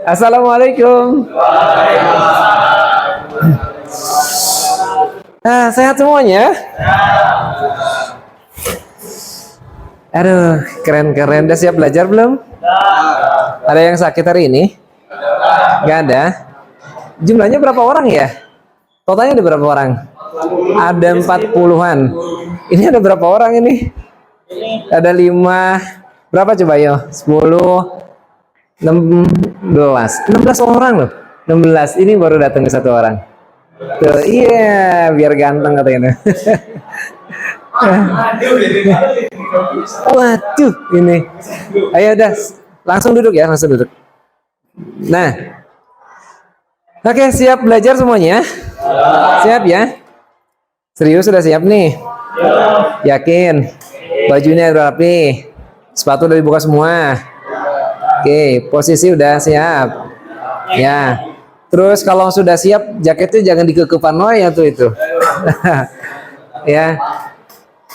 Assalamualaikum. Sehat semuanya? Aduh, keren-keren. Udah siap belajar belum? Ada yang sakit hari ini? Gak ada. Jumlahnya berapa orang ya? Totalnya ada berapa orang? Ada 40-an. Ini ada berapa orang ini? Ada 5. Berapa coba yo? 10, 16 orang loh. 16. Ini baru datang satu orang. Tuh, iya, biar ganteng katanya. Waduh, ini. Ayo udah, langsung duduk ya, langsung duduk. Nah, oke, siap belajar semuanya? Siap ya? Serius sudah siap nih? Yakin? Bajunya rapi, sepatu udah dibuka semua. Oke, posisi udah siap. Ya. Terus kalau sudah siap, jaketnya jangan dikekepan ya tuh itu. Ya.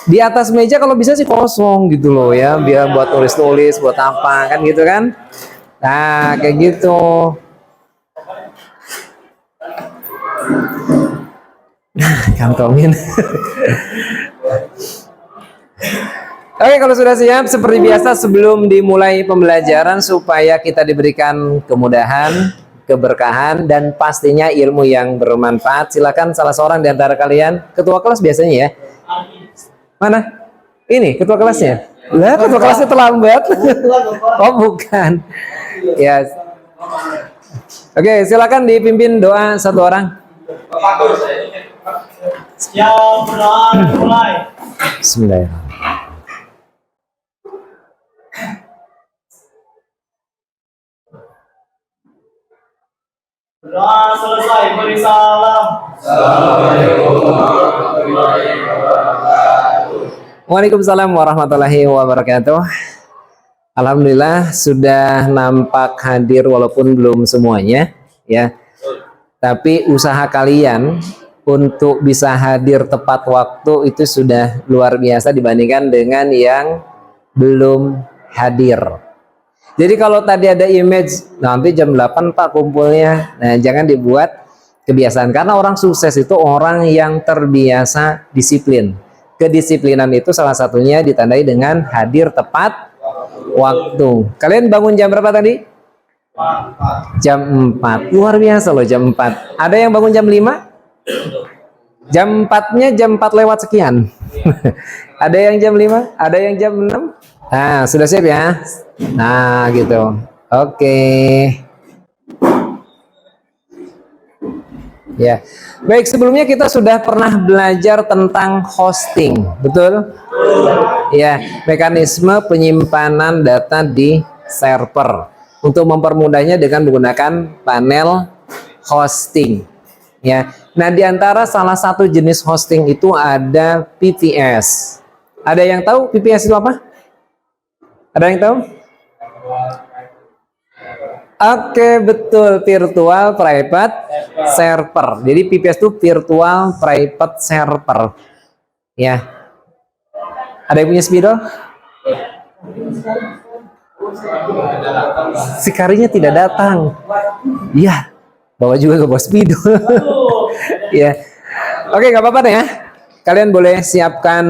Di atas meja kalau bisa sih kosong gitu loh ya, biar buat tulis-tulis, buat apa kan gitu kan. Nah, kayak gitu. Kantongin. Oke, kalau sudah siap, seperti biasa sebelum dimulai pembelajaran supaya kita diberikan kemudahan, keberkahan, dan pastinya ilmu yang bermanfaat. Silakan salah seorang di antara kalian, ketua kelas biasanya ya. Mana? Ini ketua kelasnya. Lah, ketua kelasnya terlambat. Oh, bukan. Ya. Oke, silakan dipimpin doa satu orang. Bismillahirrahmanirrahim. Doa selesai, beri salam. Assalamualaikum warahmatullahi wabarakatuh. Waalaikumsalam warahmatullahi wabarakatuh. Alhamdulillah sudah nampak hadir walaupun belum semuanya ya. Tapi usaha kalian untuk bisa hadir tepat waktu itu sudah luar biasa dibandingkan dengan yang belum hadir. Jadi kalau tadi ada image nanti jam 8 Pak kumpulnya, nah jangan dibuat kebiasaan karena orang sukses itu orang yang terbiasa disiplin. Kedisiplinan itu salah satunya ditandai dengan hadir tepat waktu. Kalian bangun jam berapa tadi? Jam 4. Luar biasa loh jam 4. Ada yang bangun jam 5? Jam 4-nya jam 4 lewat sekian. Ada yang jam 5? Ada yang jam 6? Nah, sudah siap ya? Nah, gitu. Oke. Ya. Baik, sebelumnya kita sudah pernah belajar tentang hosting, betul? Ya, mekanisme penyimpanan data di server. Untuk mempermudahnya dengan menggunakan panel hosting. Ya. Nah, di antara salah satu jenis hosting itu ada VPS. Ada yang tahu VPS itu apa? Ada yang tahu? Oke, betul, virtual private server. Jadi VPS itu virtual private server. Ya. Ada yang punya spidol? Si Karinya tidak datang. Iya. Bawa juga ke bawa spidol. Ya. Oke, nggak apa-apa deh ya. Kalian boleh siapkan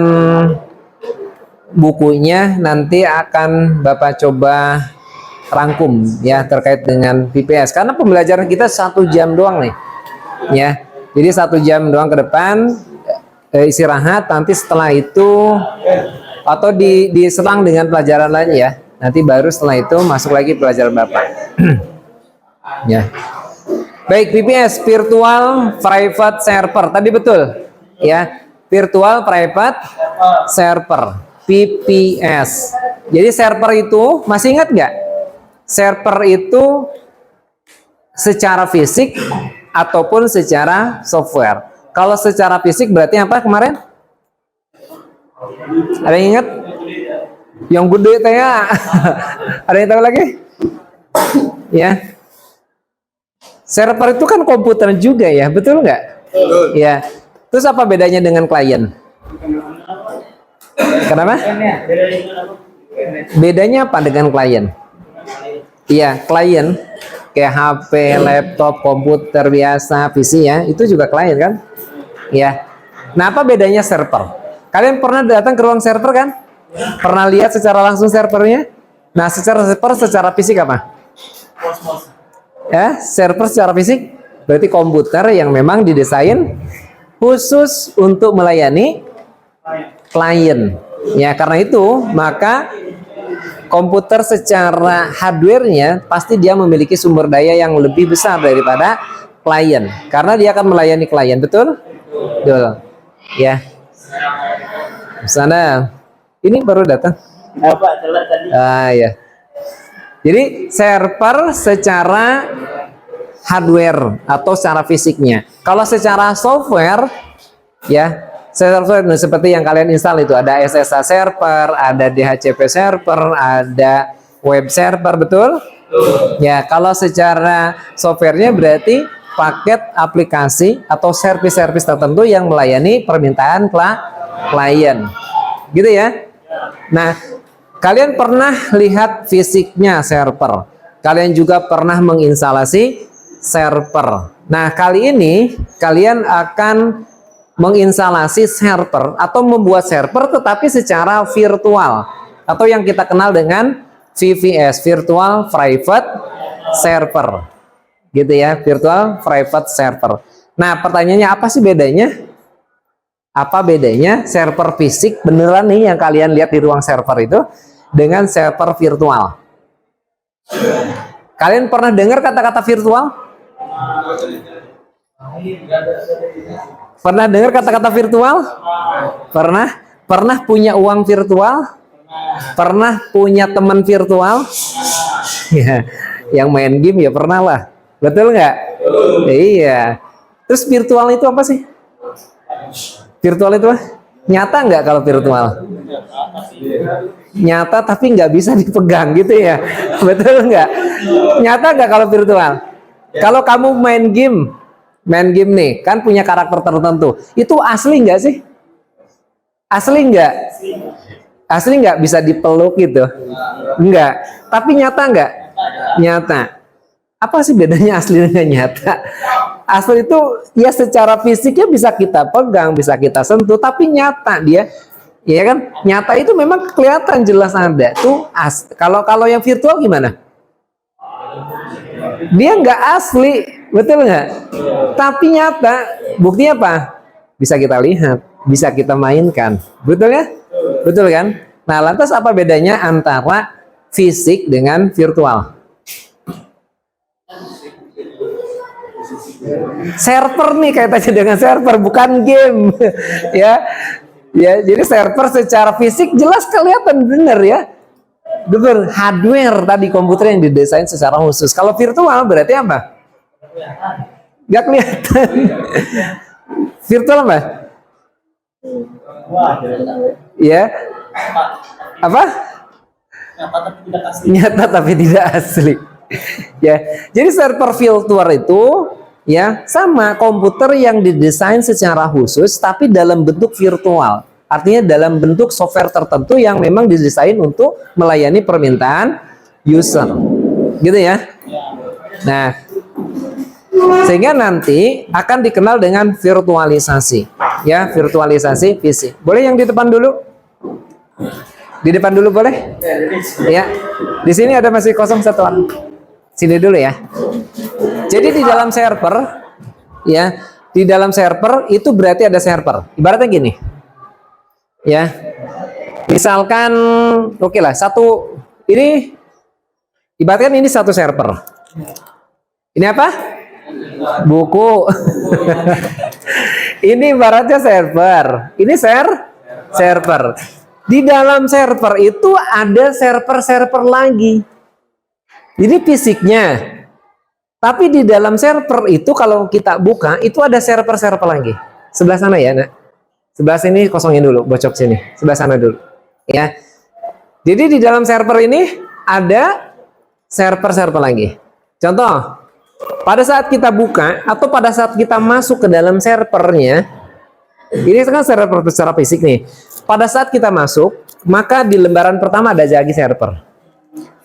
bukunya, nanti akan Bapak coba rangkum ya terkait dengan VPS karena pembelajaran kita 1 jam doang nih ya, jadi 1 jam doang ke depan istirahat, nanti setelah itu atau diserang dengan pelajaran lain ya, nanti baru setelah itu masuk lagi pelajaran Bapak. Ya, baik, VPS virtual private server tadi betul ya, virtual private server VPS. Jadi server itu masih ingat nggak? Server itu secara fisik ataupun secara software. Kalau secara fisik berarti apa kemarin? Ada yang ingat? Yang gede teh ya. Ada yang tahu lagi? Ya. Server itu kan komputer juga ya, betul nggak? Betul. Ya. Terus apa bedanya dengan klien? Kenapa? Bedanya apa dengan klien? Iya, klien kayak HP, laptop, komputer biasa, PC ya, itu juga klien kan? Ya. Nah, apa bedanya server? Kalian pernah datang ke ruang server kan? Pernah lihat secara langsung servernya? Nah, secara server secara fisik apa? Kosmos. Ya, server secara fisik berarti komputer yang memang didesain khusus untuk melayani klien. Ya, karena itu maka komputer secara hardware-nya pasti dia memiliki sumber daya yang lebih besar daripada klien karena dia akan melayani klien, betul? Betul. Ya. Sana ini baru datang. Apa telat tadi? Ya. Jadi server secara hardware atau secara fisiknya. Kalau secara software ya, server seperti yang kalian install itu ada SSH server, ada DHCP server, ada web server, betul? Ya, kalau secara softwarenya berarti paket aplikasi atau servis-servis tertentu yang melayani permintaan klien. Gitu ya. Nah, kalian pernah lihat fisiknya server. Kalian juga pernah menginstalasi server. Nah, kali ini kalian akan menginstalasi server atau membuat server tetapi secara virtual atau yang kita kenal dengan VPS, Virtual Private Server, gitu ya, Virtual Private Server. Nah, pertanyaannya apa sih bedanya? Apa bedanya server fisik beneran nih yang kalian lihat di ruang server itu dengan server virtual? Kalian pernah dengar kata-kata virtual? Pernah dengar kata-kata virtual? Pernah? Pernah punya uang virtual? Pernah punya teman virtual? Ya, yang main game ya pernah lah. Betul nggak? Iya. Terus virtual itu apa sih? Virtual itu apa? Nyata nggak kalau virtual? Nyata tapi nggak bisa dipegang gitu ya. Betul nggak? Nyata nggak kalau virtual? Kalau kamu main game nih, kan punya karakter tertentu. Itu asli nggak sih? Asli nggak? Asli nggak bisa dipeluk gitu? Enggak. Tapi nyata nggak? Nyata. Apa sih bedanya asli dengan nyata? Asli itu ya secara fisiknya bisa kita pegang, bisa kita sentuh, tapi nyata dia. Ya kan? Nyata itu memang kelihatan jelas ada. Tuh kalau yang virtual gimana? Dia nggak asli, betul nggak? Tapi nyata, buktinya apa? Bisa kita lihat, bisa kita mainkan, betul ya? Betul kan? Nah, lantas apa bedanya antara fisik dengan virtual? Server nih kaitannya dengan server, bukan game, ya. Ya, jadi server secara fisik jelas kelihatan bener ya. Betul, hardware tadi komputer yang didesain secara khusus. Kalau virtual berarti apa? Gak kelihatan. Virtual apa? Ya. Apa? Nyata tapi tidak asli. Ya. Jadi server virtual itu ya sama komputer yang didesain secara khusus tapi dalam bentuk virtual. Artinya dalam bentuk software tertentu yang memang didesain untuk melayani permintaan user. Gitu ya. Nah, sehingga nanti akan dikenal dengan virtualisasi. Ya, virtualisasi fisik. Boleh yang di depan dulu? Di depan dulu boleh? Ya. Di sini ada masih kosong satu orang. Sini dulu ya. Jadi di dalam server ya, di dalam server itu berarti ada server. Ibaratnya gini. Ya, misalkan oke lah satu ini ibaratkan ini satu server. Ini apa? Buku. Ini ibaratnya server. Ini server. Di dalam server itu ada server-server lagi. Ini fisiknya. Tapi di dalam server itu kalau kita buka itu ada server-server lagi. Sebelah sana ya, Nak. Sebelah sini kosongin dulu, bocok sini. Sebelah sana dulu. Ya. Jadi di dalam server ini ada server-server lagi. Contoh, pada saat kita buka atau pada saat kita masuk ke dalam servernya, ini kan server secara fisik nih. Pada saat kita masuk, maka di lembaran pertama ada lagi server.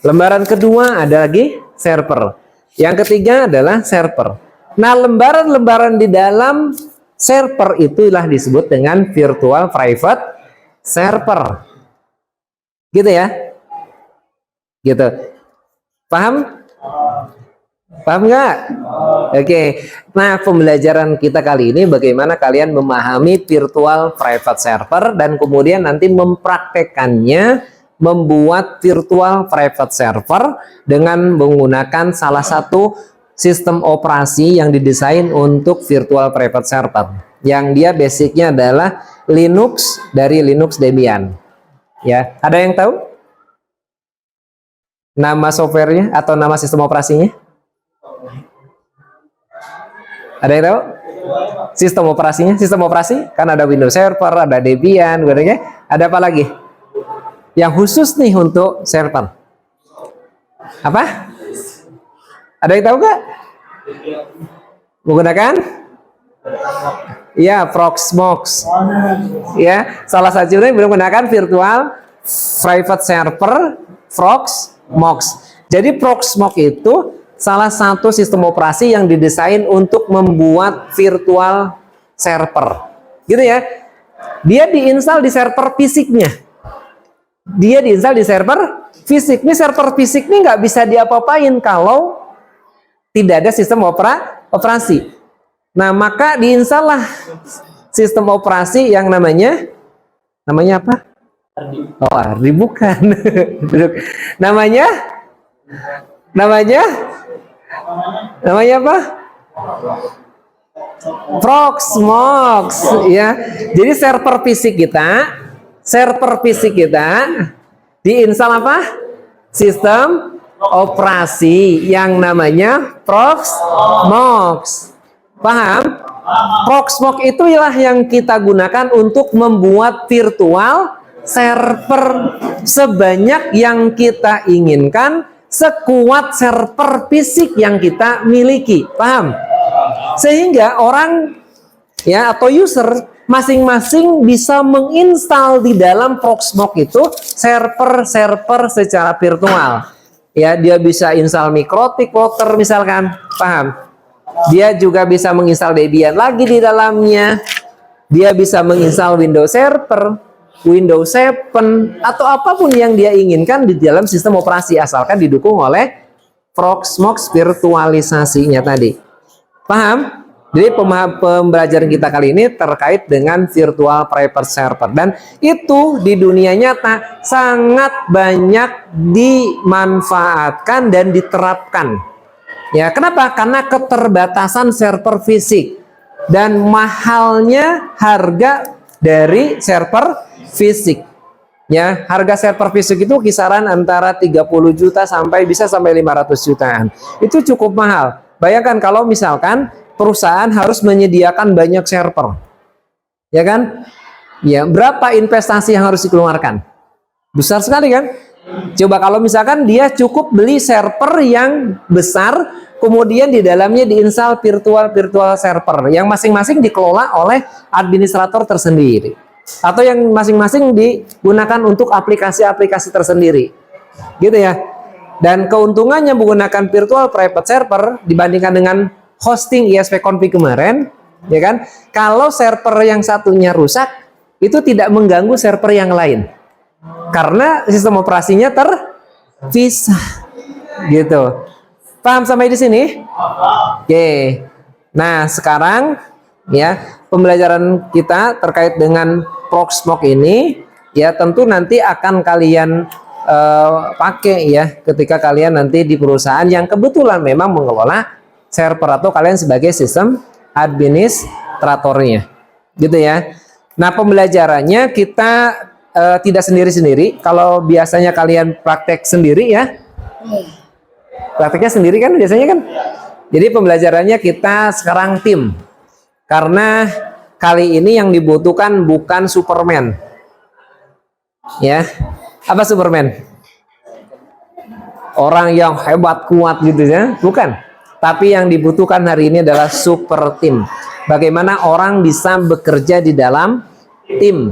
Lembaran kedua ada lagi server. Yang ketiga adalah server. Nah, lembaran-lembaran di dalam server itulah disebut dengan virtual private server. Gitu ya? Gitu. Paham? Paham nggak? Oke. Nah, pembelajaran kita kali ini bagaimana kalian memahami virtual private server dan kemudian nanti mempraktekannya membuat virtual private server dengan menggunakan salah satu sistem operasi yang didesain untuk virtual private server. Yang dia basicnya adalah Linux dari Linux Debian. Ya, ada yang tahu? Nama softwarenya atau nama sistem operasinya? Ada yang tahu? Sistem operasinya, sistem operasi kan ada Windows Server, ada Debian, ada apa lagi? Yang khusus nih untuk server. Apa? Ada yang tahu nggak? Menggunakan? Ya, Proxmox. Ya, salah satunya menggunakan virtual private server Proxmox. Jadi Proxmox itu salah satu sistem operasi yang didesain untuk membuat virtual server. Gitu ya. Dia diinstal di server fisiknya. Dia diinstal di server fisik. Ini server fisik ini nggak bisa diapa-apain kalau tidak ada sistem operasi. Nah, maka diinstallah sistem operasi yang namanya apa? Oh, Ardi bukan. namanya apa? Proxmox, ya. Jadi server fisik kita diinstal apa? Sistem operasi yang namanya Proxmox. Paham? Proxmox itulah yang kita gunakan untuk membuat virtual server sebanyak yang kita inginkan, sekuat server fisik yang kita miliki. Paham? Sehingga orang ya atau user masing-masing bisa menginstal di dalam Proxmox itu server-server secara virtual. Ya, dia bisa install Mikrotik Router misalkan. Paham? Dia juga bisa menginstal Debian lagi di dalamnya. Dia bisa menginstal Windows Server, Windows 7, atau apapun yang dia inginkan di dalam sistem operasi asalkan didukung oleh Proxmox virtualisasinya tadi. Paham? Jadi pembelajaran kita kali ini terkait dengan virtual private server, dan itu di dunia nyata sangat banyak dimanfaatkan dan diterapkan. Ya, kenapa? Karena keterbatasan server fisik dan mahalnya harga dari server fisik. Ya, harga server fisik itu kisaran antara 30 juta sampai 500 jutaan. Itu cukup mahal. Bayangkan kalau misalkan perusahaan harus menyediakan banyak server. Ya kan? Ya, berapa investasi yang harus dikeluarkan? Besar sekali kan? Coba kalau misalkan dia cukup beli server yang besar, kemudian di dalamnya diinstal virtual server yang masing-masing dikelola oleh administrator tersendiri, atau yang masing-masing digunakan untuk aplikasi-aplikasi tersendiri, gitu ya. Dan keuntungannya menggunakan virtual private server dibandingkan dengan hosting ISP-config kemarin, ya kan? Kalau server yang satunya rusak, itu tidak mengganggu server yang lain. Karena sistem operasinya terpisah, gitu. Paham sampai di sini? Oke. Nah, sekarang ya pembelajaran kita terkait dengan Proxmox ini ya tentu nanti akan kalian pakai ya ketika kalian nanti di perusahaan yang kebetulan memang mengelola server atau kalian sebagai sistem administratornya, gitu ya. Nah, pembelajarannya kita tidak sendiri-sendiri. Kalau biasanya kalian praktek sendiri ya, prakteknya sendiri kan biasanya kan. Jadi pembelajarannya kita sekarang tim, karena kali ini yang dibutuhkan bukan Superman. Ya, apa Superman? Orang yang hebat kuat gitu ya, bukan. Tapi yang dibutuhkan hari ini adalah super tim. Bagaimana orang bisa bekerja di dalam tim.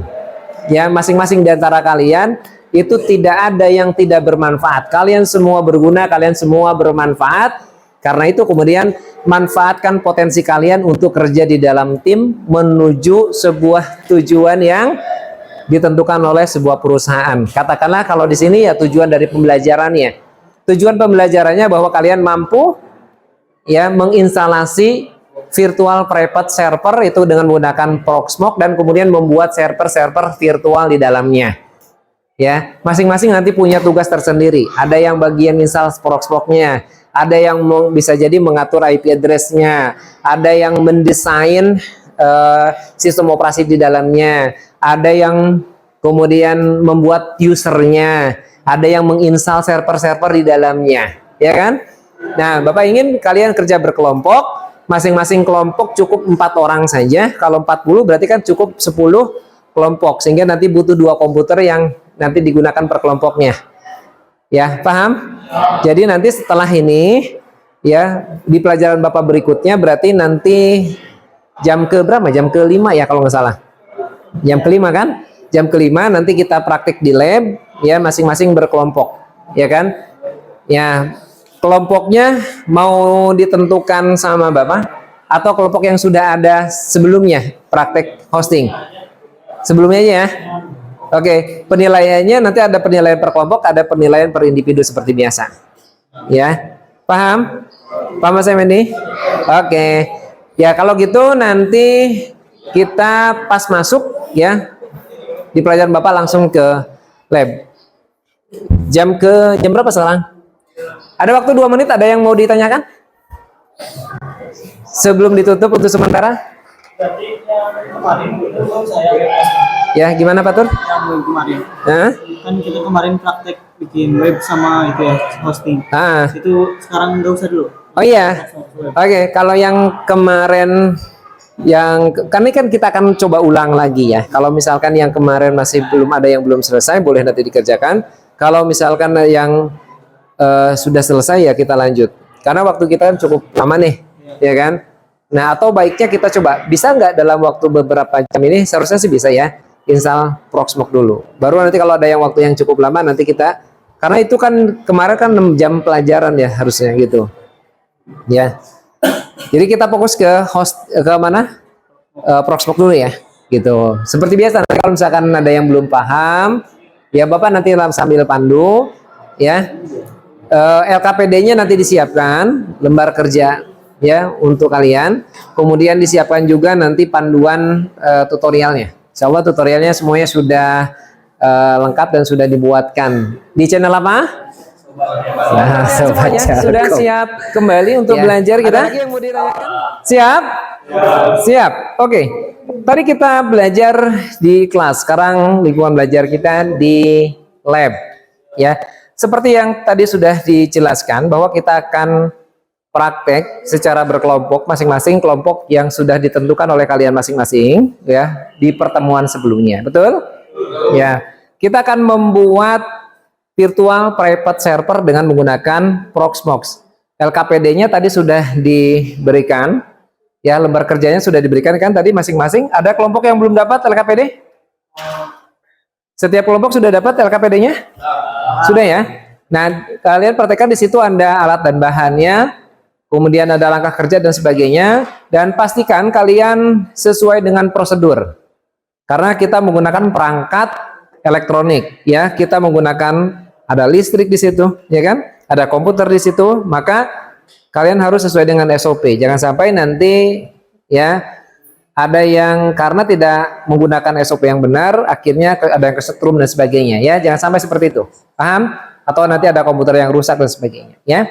Ya, masing-masing di antara kalian itu tidak ada yang tidak bermanfaat. Kalian semua berguna, kalian semua bermanfaat. Karena itu kemudian manfaatkan potensi kalian untuk kerja di dalam tim menuju sebuah tujuan yang ditentukan oleh sebuah perusahaan. Katakanlah kalau di sini ya tujuan dari pembelajarannya. Tujuan pembelajarannya bahwa kalian mampu ya menginstalasi virtual private server itu dengan menggunakan Proxmox dan kemudian membuat server-server virtual di dalamnya. Ya, masing-masing nanti punya tugas tersendiri. Ada yang bagian install Proxmox-nya, ada yang bisa jadi mengatur IP address-nya, ada yang mendesain sistem operasi di dalamnya, ada yang kemudian membuat usernya, ada yang menginstal server-server di dalamnya, ya kan? Nah, Bapak ingin kalian kerja berkelompok. Masing-masing kelompok cukup 4 orang saja. Kalau 40 berarti kan cukup 10 kelompok. Sehingga nanti butuh 2 komputer yang nanti digunakan per kelompoknya. Ya, paham? Jadi nanti setelah ini, ya di pelajaran Bapak berikutnya berarti nanti jam ke berapa? Jam ke-5 ya kalau nggak salah. Jam ke-5 kan? Jam ke-5 nanti kita praktik di lab, ya masing-masing berkelompok. Ya kan? Ya. Kelompoknya mau ditentukan sama Bapak atau kelompok yang sudah ada sebelumnya praktek hosting? Sebelumnya aja ya. Oke, penilaiannya nanti ada penilaian per kelompok, ada penilaian per individu seperti biasa. Ya, paham? Paham Mas Emendi? Oke. Ya, kalau gitu nanti kita pas masuk ya di pelajaran Bapak langsung ke lab. Jam berapa sekarang? Ada waktu 2 menit, ada yang mau ditanyakan? Sebelum ditutup untuk sementara? Berarti yang kemarin itu saya Ya, gimana Pak Tur? yang kemarin. Hah? Kan kita kemarin praktek bikin web sama itu ya, hosting. Itu sekarang nggak usah dulu. Oh iya. Oke, kalau yang kemarin kan kita akan coba ulang lagi ya. Kalau misalkan yang kemarin masih belum ada yang belum selesai, boleh nanti dikerjakan. Kalau misalkan yang sudah selesai ya kita lanjut. Karena waktu kita kan cukup lama nih, ya kan? Nah, atau baiknya kita coba, bisa nggak dalam waktu beberapa jam ini, seharusnya sih bisa ya, install Proxmox dulu. Baru nanti kalau ada yang waktu yang cukup lama, nanti kita, karena itu kan kemarin kan 6 jam pelajaran ya harusnya gitu. Ya. Jadi kita fokus ke mana? Proxmox dulu ya, gitu. Seperti biasa, kalau misalkan ada yang belum paham, ya Bapak nanti sambil pandu, ya. LKPD-nya nanti disiapkan lembar kerja ya untuk kalian. Kemudian disiapkan juga nanti panduan tutorialnya. Insya Allah tutorialnya semuanya sudah lengkap dan sudah dibuatkan di channel apa? Nah, semuanya sudah siap kembali untuk belajar kita. Ada lagi yang mau ditanyakan? Siap? Siap. Oke. Tadi kita belajar di kelas. Sekarang lingkungan belajar kita di lab. Ya. Seperti yang tadi sudah dijelaskan bahwa kita akan praktek secara berkelompok, masing-masing kelompok yang sudah ditentukan oleh kalian masing-masing ya di pertemuan sebelumnya. Betul? Ya. Kita akan membuat virtual private server dengan menggunakan Proxmox. LKPD-nya tadi sudah diberikan. Ya, lembar kerjanya sudah diberikan kan tadi masing-masing. Ada kelompok yang belum dapat LKPD? Setiap kelompok sudah dapat LKPD-nya? Sudah ya? Nah, kalian praktekkan di situ ada alat dan bahannya, kemudian ada langkah kerja dan sebagainya, dan pastikan kalian sesuai dengan prosedur. Karena kita menggunakan perangkat elektronik, ya, kita menggunakan ada listrik di situ, ya kan? Ada komputer di situ, maka kalian harus sesuai dengan SOP. Jangan sampai nanti ya ada yang karena tidak menggunakan SOP yang benar, akhirnya ada yang kesetrum dan sebagainya. Ya, jangan sampai seperti itu. Paham? Atau nanti ada komputer yang rusak dan sebagainya. Ya.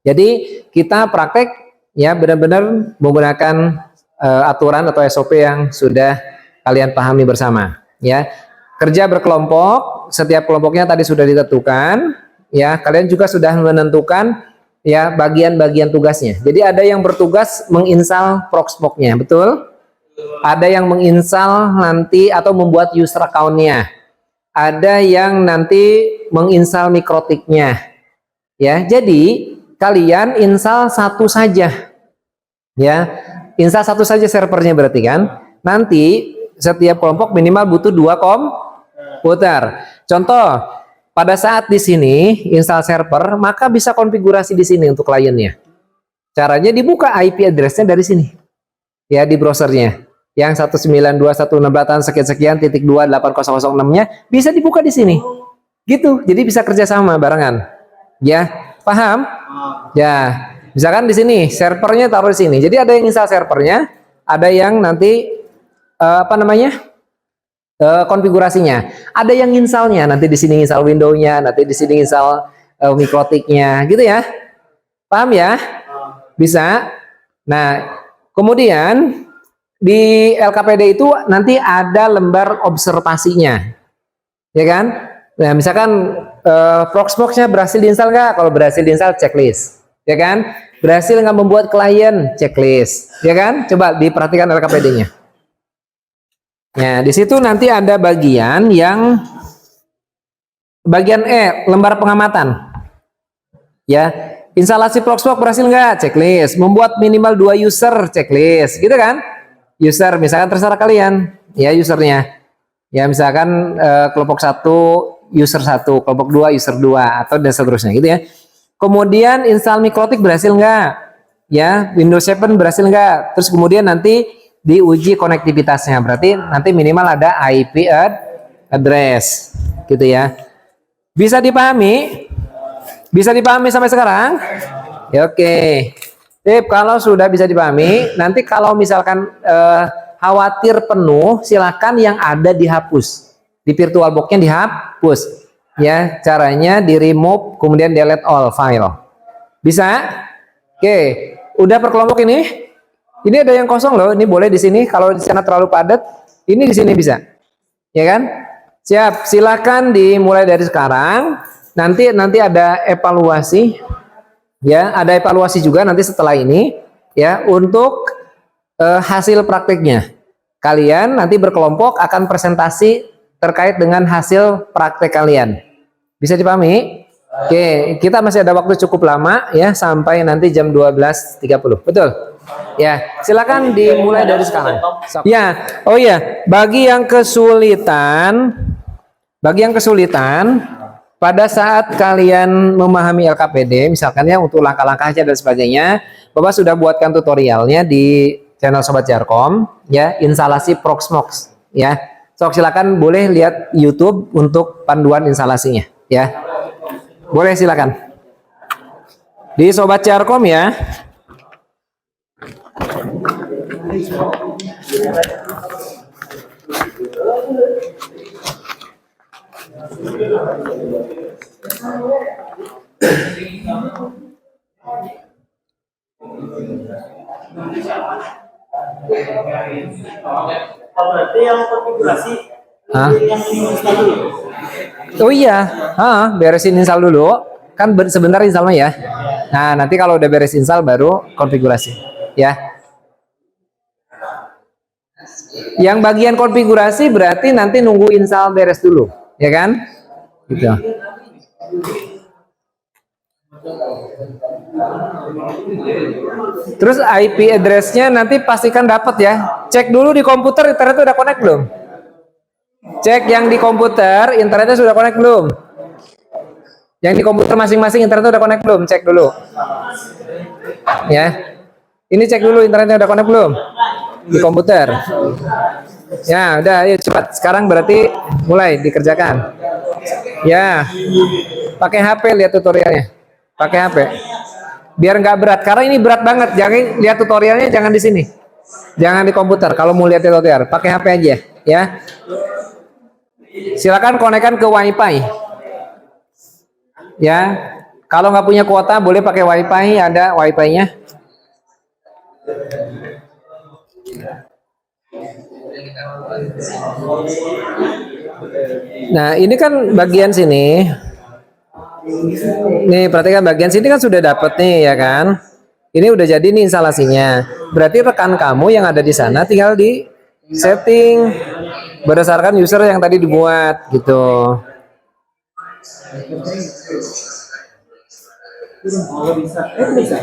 Jadi kita praktek ya benar-benar menggunakan aturan atau SOP yang sudah kalian pahami bersama. Ya. Kerja berkelompok, setiap kelompoknya tadi sudah ditentukan. Ya, kalian juga sudah menentukan ya bagian-bagian tugasnya. Jadi ada yang bertugas menginstal Proxmox-nya, betul? Ada yang menginstal nanti atau membuat user account-nya. Ada yang nanti menginstal mikrotik-nya. Ya, jadi kalian install satu saja. Ya, install satu saja servernya berarti kan. Nanti setiap kelompok minimal butuh 2 komputer. Contoh, pada saat di sini install server, maka bisa konfigurasi di sini untuk kliennya. Caranya dibuka IP address-nya dari sini. Ya, di browsernya. Yang 192.168 sekian-sekian titik 28006-nya bisa dibuka di sini. Gitu. Jadi bisa kerjasama barengan. Ya, paham? Ya, misalkan di sini servernya taruh di sini. Jadi ada yang install servernya, ada yang nanti konfigurasinya. Ada yang installnya, nanti di sini install Windows-nya, nanti di sini install Mikrotik-nya, gitu ya. Paham ya? Bisa. Nah, kemudian di LKPD itu nanti ada lembar observasinya, ya kan? Nah, misalkan Proxmox-nya berhasil diinstal nggak? Kalau berhasil diinstal, checklist, ya kan? Berhasil nggak membuat klien, checklist, ya kan? Coba diperhatikan LKPD-nya. Nah, di situ nanti ada bagian yang bagian lembar pengamatan, ya. Instalasi Proxmox berhasil nggak? Checklist. Membuat minimal 2 user, checklist, gitu kan? User, misalkan terserah kalian, ya usernya. Ya misalkan kelompok 1 user 1, kelompok 2 user 2, atau dan seterusnya gitu ya. Kemudian install Mikrotik berhasil nggak? Ya, Windows 7 berhasil nggak? Terus kemudian nanti diuji konektivitasnya, berarti nanti minimal ada IP address, gitu ya. Bisa dipahami? Bisa dipahami sampai sekarang? Ya, oke. Tip, kalau sudah bisa dipahami, nanti kalau misalkan khawatir penuh, silakan yang ada dihapus. Di VirtualBox-nya dihapus. Ya, caranya di remove, kemudian delete all file. Bisa? Oke, udah per kelompok ini? Ini ada yang kosong loh, ini boleh di sini. Kalau di sana terlalu padat, ini di sini bisa. Ya kan? Siap, silakan dimulai dari sekarang. Nanti ada evaluasi. Ya, ada evaluasi juga nanti setelah ini ya untuk hasil prakteknya. Kalian nanti berkelompok akan presentasi terkait dengan hasil praktek kalian. Bisa dipahami? Oke, kita masih ada waktu cukup lama ya sampai nanti jam 12.30. Betul? Ya, silakan dimulai dari sekarang. Ya, oh ya, bagi yang kesulitan pada saat kalian memahami LKPD, misalkan ya untuk langkah-langkahnya dan sebagainya, Bapak sudah buatkan tutorialnya di channel Sobat Jarkom, ya, instalasi Proxmox, ya. So, silakan boleh lihat YouTube untuk panduan instalasinya, ya. Boleh silakan. Di Sobat Jarkom ya. Berarti yang konfigurasi yang install dulu. Oh iya, beresin install dulu. Kan sebentar installnya ya. Nah, nanti kalau udah beres install baru konfigurasi, ya. Yang bagian konfigurasi berarti nanti nunggu install beres dulu, ya kan? Gitu. Terus IP address-nya nanti pastikan dapat ya. Cek dulu di komputer internet udah connect belum? Cek yang di komputer internetnya sudah connect belum? Yang di komputer masing-masing internetnya udah connect belum? Cek dulu. Ya. Ini cek dulu internetnya udah connect belum? Di komputer. Ya, udah, ayo cepat. Sekarang berarti mulai dikerjakan. Ya. Pakai HP lihat tutorialnya. Pakai HP. Biar nggak berat, karena ini berat banget. Jangan lihat tutorialnya, jangan di sini. Jangan di komputer. Kalau mau lihat tutorial, pakai HP aja, ya. Silakan konekkan ke WiFi. Ya. Kalau nggak punya kuota, boleh pakai WiFi, ada WiFi-nya. Nah, ini kan bagian sini. Nih, perhatikan bagian sini kan sudah dapet nih, ya kan? Ini udah jadi nih instalasinya. Berarti rekan kamu yang ada di sana tinggal di setting berdasarkan user yang tadi dibuat, gitu. Oh, bisa. Bisa.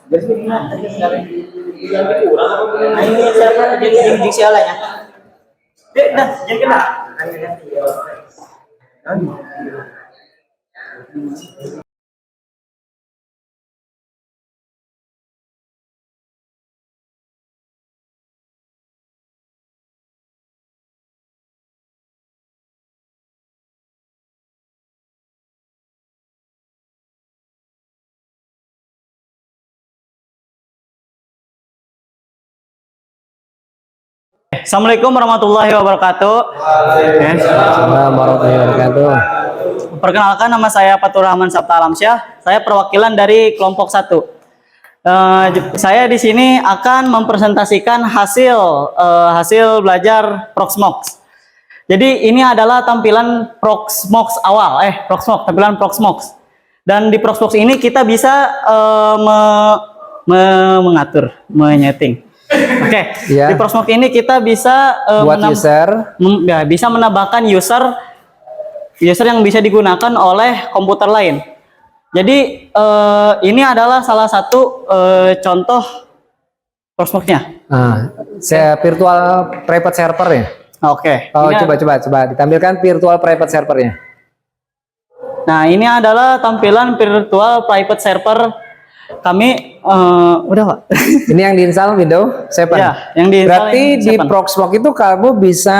Jadi gimana aja sekarang? Yang kurang apa belum? Nah, ini siapa jadi diksi alanya? Dah, jadi kena. Assalamualaikum warahmatullahi wabarakatuh. Assalamualaikum warahmatullahi wabarakatuh. Perkenalkan, nama saya Fatur Rahman Sabta Alamsyah. Saya perwakilan dari kelompok 1. Saya di sini akan mempresentasikan hasil belajar Proxmox. Jadi ini adalah tampilan Proxmox awal, tampilan Proxmox. Dan di Proxmox ini kita bisa mengatur, menyeting. Oke, Ya. di Proxmox ini kita bisa Buat user. bisa menambahkan user yang bisa digunakan oleh komputer lain. Jadi ini adalah salah satu contoh Proxmox-nya. Saya virtual private server ya. Oke. Oh, Ini coba ditampilkan virtual private servernya. Nah, ini adalah tampilan virtual private server kami. Udah, Pak. Ini yang diinstal Windows 7. Ya, yang diinstal Berarti Windows di 7. Proxmox itu kamu bisa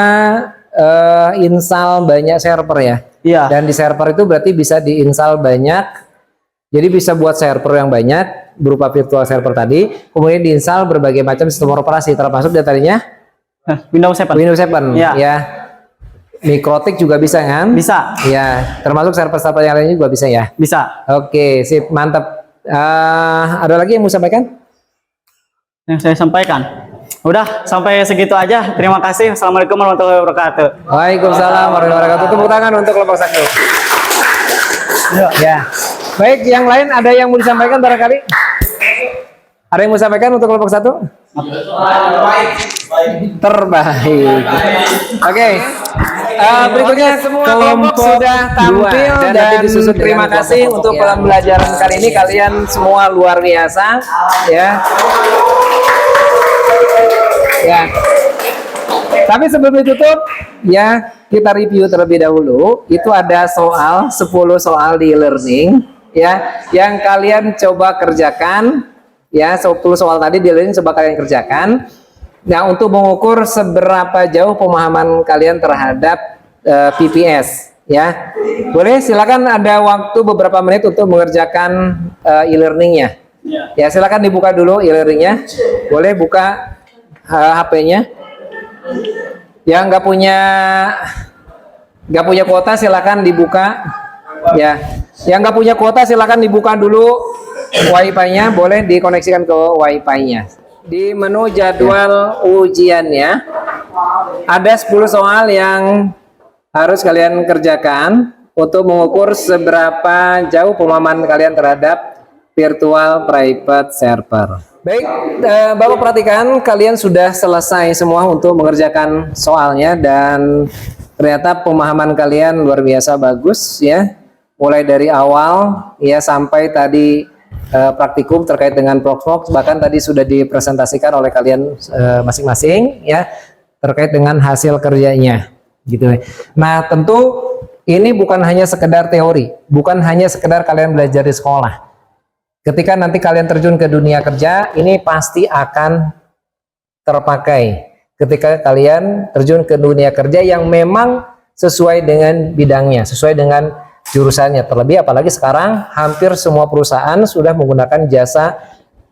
install banyak server ya. Iya. Dan di server itu berarti bisa diinstal banyak. Jadi bisa buat server yang banyak berupa virtual server tadi, kemudian diinstal berbagai macam sistem operasi termasuk diantaranya Windows 7. Windows 7 Iya. ya. Mikrotik juga bisa kan? Bisa. Ya, termasuk server-server yang lainnya juga bisa ya. Bisa. Oke, sip, mantap. Ada lagi yang mau sampaikan? Yang saya sampaikan. Udah, sampai segitu aja. Terima kasih. Assalamualaikum warahmatullahi wabarakatuh. Waalaikumsalam warahmatullahi wabarakatuh. Tepuk tangan untuk kelompok 1. Ya. Baik, yang lain ada yang mau disampaikan barangkali? Ada yang mau sampaikan untuk kelompok 1? Terbaik. Oke. Berikutnya semua kelompok sudah tampil dan terima kasih untuk pembelajaran kali ini, kalian semua luar biasa ya. Ya. Tapi sebelum ditutup ya, kita review terlebih dahulu. Itu ada 10 soal di e-learning ya, yang kalian coba kerjakan ya. 10 soal tadi di e-learning coba kalian kerjakan. Nah, untuk mengukur seberapa jauh pemahaman kalian terhadap PPS ya. Boleh silakan, ada waktu beberapa menit untuk mengerjakan e-learningnya. Ya, silakan dibuka dulu e-learningnya. Boleh buka HP-nya. Yang nggak punya kuota silakan dibuka ya. Yang nggak punya kuota silakan dibuka dulu wifi-nya, boleh dikoneksikan ke wifi-nya. Di menu jadwal ujiannya ada 10 soal yang harus kalian kerjakan untuk mengukur seberapa jauh pemahaman kalian terhadap virtual private server. Baik, Bapak perhatikan, kalian sudah selesai semua untuk mengerjakan soalnya dan ternyata pemahaman kalian luar biasa bagus ya. Mulai dari awal ya sampai tadi praktikum terkait dengan Proxmox, bahkan tadi sudah dipresentasikan oleh kalian masing-masing ya terkait dengan hasil kerjanya gitu. Nah, tentu ini bukan hanya sekedar teori, bukan hanya sekedar kalian belajar di sekolah. Ketika nanti kalian terjun ke dunia kerja, ini pasti akan terpakai ketika kalian terjun ke dunia kerja yang memang sesuai dengan bidangnya, sesuai dengan jurusannya. Terlebih apalagi sekarang hampir semua perusahaan sudah menggunakan jasa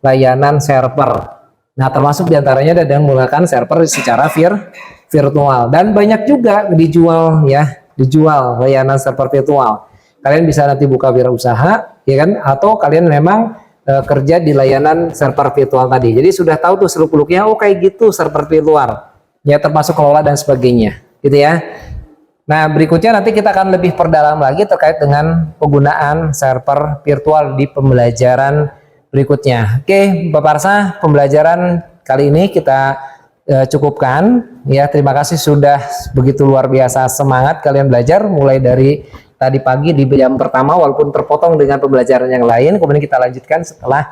layanan server. Nah, termasuk diantaranya ada yang menggunakan server secara virtual, dan banyak juga dijual layanan server virtual. Kalian bisa nanti buka wirausaha ya kan, atau kalian memang kerja di layanan server virtual tadi. Jadi sudah tahu tuh seluk-beluknya, oh kayak gitu server virtual ya, termasuk kelola dan sebagainya gitu ya. Nah, berikutnya nanti kita akan lebih perdalam lagi terkait dengan penggunaan server virtual di pembelajaran berikutnya. Oke, Bapak Arsa, pembelajaran kali ini kita cukupkan ya. Terima kasih sudah begitu luar biasa semangat kalian belajar mulai dari tadi pagi di jam pertama, walaupun terpotong dengan pembelajaran yang lain. Kemudian kita lanjutkan setelah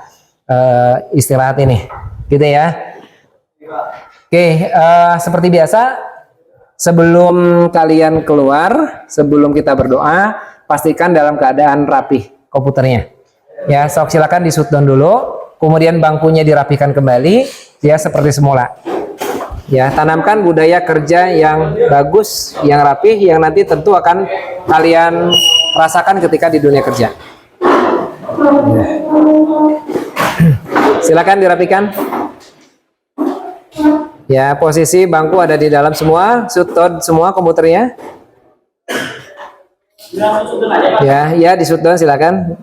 istirahat ini gitu ya. Oke, seperti biasa sebelum kalian keluar, sebelum kita berdoa, pastikan dalam keadaan rapih komputernya. Ya, sok silakan di shutdown dulu, kemudian bangkunya dirapikan kembali, ya seperti semula. Ya, tanamkan budaya kerja yang bagus, yang rapih, yang nanti tentu akan kalian rasakan ketika di dunia kerja. Ya. Silakan dirapikan. Ya, posisi bangku ada di dalam semua, shutdown semua komputernya. Ya di shutdown silakan.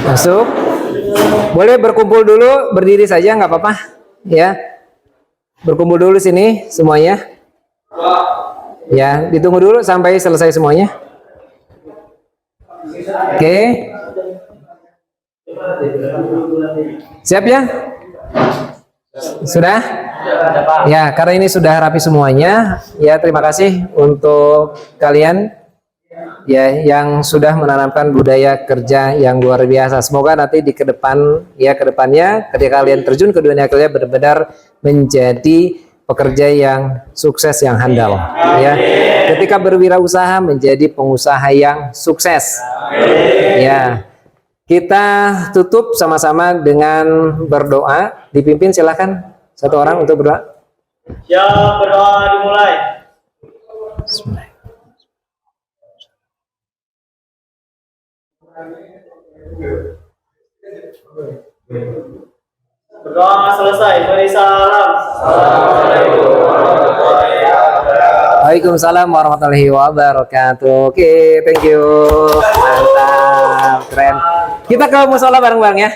Masuk. Boleh berkumpul dulu, berdiri saja nggak apa-apa. Ya, berkumpul dulu sini semuanya. Ya, ditunggu dulu sampai selesai semuanya. Oke. Siap ya? Sudah? Ya, karena ini sudah rapi semuanya. Ya, terima kasih untuk kalian ya yang sudah menanamkan budaya kerja yang luar biasa. Semoga nanti di kedepannya ketika kalian terjun ke dunia kerja benar-benar menjadi pekerja yang sukses, yang handal. Ya, ketika berwirausaha menjadi pengusaha yang sukses. Ya, kita tutup sama-sama dengan berdoa. Dipimpin silakan satu orang untuk berdoa. Ya, berdoa dimulai. Bismillah. Berdoa selesai, beri salam. Waalaikumsalam warahmatullahi wabarakatuh. Oke, thank you. Mantap, keren. Kita ke musola bareng-bareng ya.